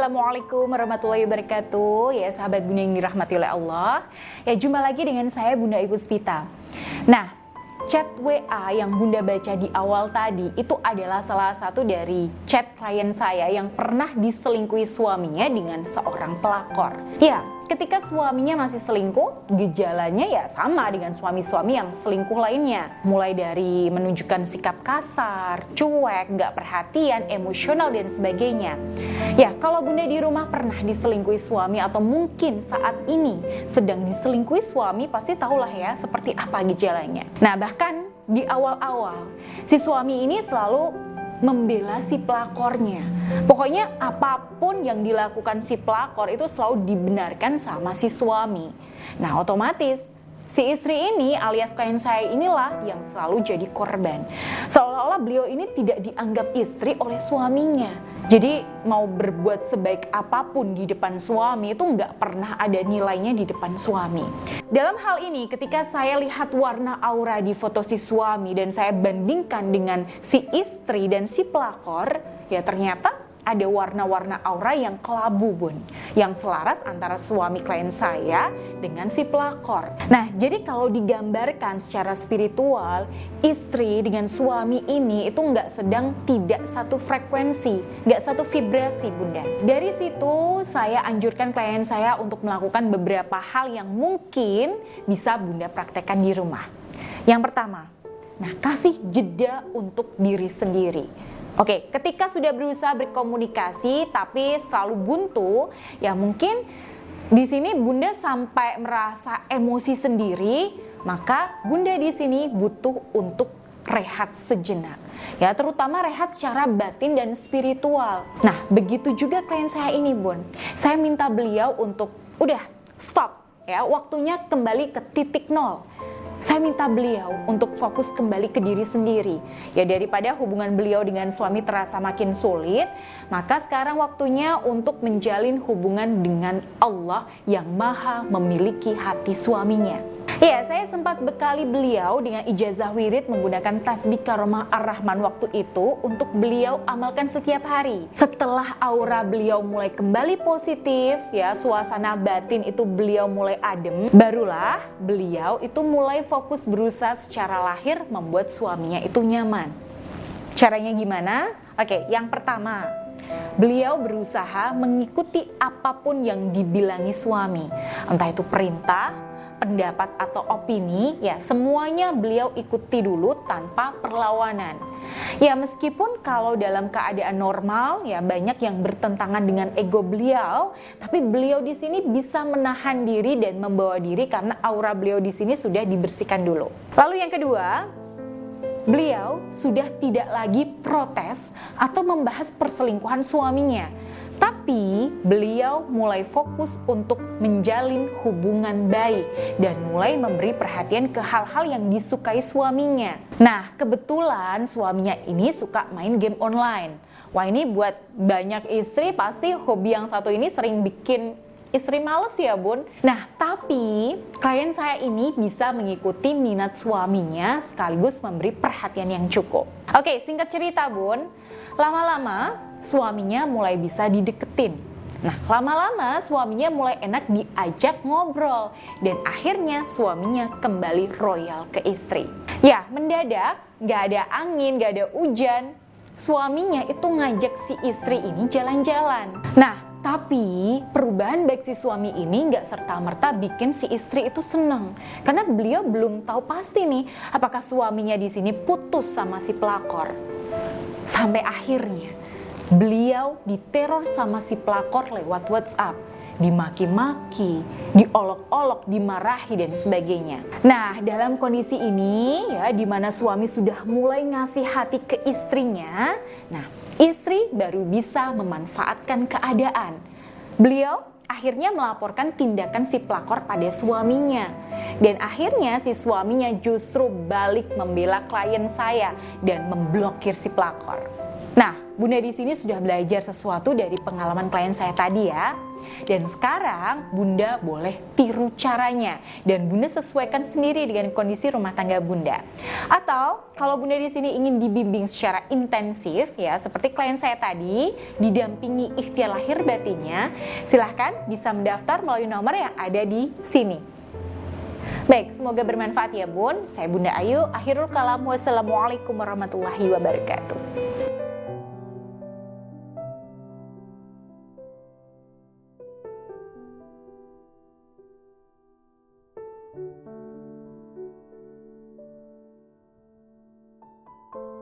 Assalamualaikum warahmatullahi wabarakatuh. Ya sahabat Bunda yang dirahmati oleh Allah. Ya jumpa lagi dengan saya Bunda Ibu Spita. Nah, chat WA yang Bunda baca di awal tadi itu adalah salah satu dari chat klien saya yang pernah diselingkuhi suaminya dengan seorang pelakor. Ya, ketika suaminya masih selingkuh, gejalanya ya sama dengan suami-suami yang selingkuh lainnya. Mulai dari menunjukkan sikap kasar, cuek, gak perhatian, emosional, dan sebagainya. Ya, kalau Bunda di rumah pernah diselingkuhi suami atau mungkin saat ini sedang diselingkuhi suami, pasti tahulah ya seperti apa gejalanya. Nah, bahkan di awal-awal, si suami ini selalu membela si pelakornya. Pokoknya apapun yang dilakukan si pelakor itu selalu dibenarkan sama si suami. Nah, otomatis si istri ini alias klien saya inilah yang selalu jadi korban. Seolah-olah beliau ini tidak dianggap istri oleh suaminya. Jadi mau berbuat sebaik apapun di depan suami itu nggak pernah ada nilainya di depan suami. Dalam hal ini ketika saya lihat warna aura di foto si suami dan saya bandingkan dengan si istri dan si pelakor, ya ternyata ada warna-warna aura yang kelabu, Bun, yang selaras antara suami klien saya dengan si pelakor. Nah, jadi kalau digambarkan secara spiritual, istri dengan suami ini itu nggak sedang tidak satu frekuensi, nggak satu vibrasi, Bunda. Dari situ saya anjurkan klien saya untuk melakukan beberapa hal yang mungkin bisa Bunda praktekkan di rumah. Yang pertama, nah kasih jeda untuk diri sendiri. Oke, ketika sudah berusaha berkomunikasi tapi selalu buntu, ya mungkin di sini Bunda sampai merasa emosi sendiri, maka Bunda di sini butuh untuk rehat sejenak. Ya, terutama rehat secara batin dan spiritual. Nah, begitu juga klien saya ini, Bun. Saya minta beliau untuk udah stop ya, waktunya kembali ke titik nol. Saya minta beliau untuk fokus kembali ke diri sendiri. Ya daripada hubungan beliau dengan suami terasa makin sulit, maka sekarang waktunya untuk menjalin hubungan dengan Allah yang maha memiliki hati suaminya. Ya, saya sempat bekali beliau dengan ijazah wirid menggunakan tasbih karomah ar-Rahman waktu itu untuk beliau amalkan setiap hari. Setelah aura beliau mulai kembali positif, ya suasana batin itu beliau mulai adem, barulah beliau itu mulai fokus berusaha secara lahir membuat suaminya itu nyaman. Caranya gimana? Oke, yang pertama, beliau berusaha mengikuti apapun yang dibilangi suami, entah itu perintah, pendapat atau opini, ya semuanya beliau ikuti dulu tanpa perlawanan. Ya meskipun kalau dalam keadaan normal ya banyak yang bertentangan dengan ego beliau, tapi beliau di sini bisa menahan diri dan membawa diri karena aura beliau di sini sudah dibersihkan dulu. Lalu yang kedua, beliau sudah tidak lagi protes atau membahas perselingkuhan suaminya. Tapi beliau mulai fokus untuk menjalin hubungan baik dan mulai memberi perhatian ke hal-hal yang disukai suaminya. Nah, kebetulan suaminya ini suka main game online. Wah, ini buat banyak istri pasti hobi yang satu ini sering bikin istri males ya, Bun. Nah, tapi klien saya ini bisa mengikuti minat suaminya sekaligus memberi perhatian yang cukup. Oke, singkat cerita, Bun. Lama-lama suaminya mulai bisa dideketin. Nah, lama-lama suaminya mulai enak diajak ngobrol dan akhirnya suaminya kembali royal ke istri. Ya, mendadak, gak ada angin, gak ada hujan, suaminya itu ngajak si istri ini jalan-jalan. Nah, tapi perubahan baik si suami ini gak serta-merta bikin si istri itu senang. Karena beliau belum tahu pasti nih apakah suaminya di sini putus sama si pelakor. Sampai akhirnya beliau diteror sama si pelakor lewat WhatsApp, dimaki-maki, diolok-olok, dimarahi dan sebagainya. Nah, dalam kondisi ini ya di mana suami sudah mulai ngasih hati ke istrinya, nah istri baru bisa memanfaatkan keadaan. Beliau akhirnya melaporkan tindakan si pelakor pada suaminya. Dan akhirnya si suaminya justru balik membela klien saya dan memblokir si pelakor. Nah, Bunda di sini sudah belajar sesuatu dari pengalaman klien saya tadi ya. Dan sekarang Bunda boleh tiru caranya dan Bunda sesuaikan sendiri dengan kondisi rumah tangga Bunda. Atau kalau Bunda di sini ingin dibimbing secara intensif ya, seperti klien saya tadi, didampingi ikhtiar lahir batinnya, silahkan bisa mendaftar melalui nomor yang ada di sini. Baik, semoga bermanfaat ya Bun. Saya Bunda Ayu, akhirul kalam, wassalamualaikum warahmatullahi wabarakatuh.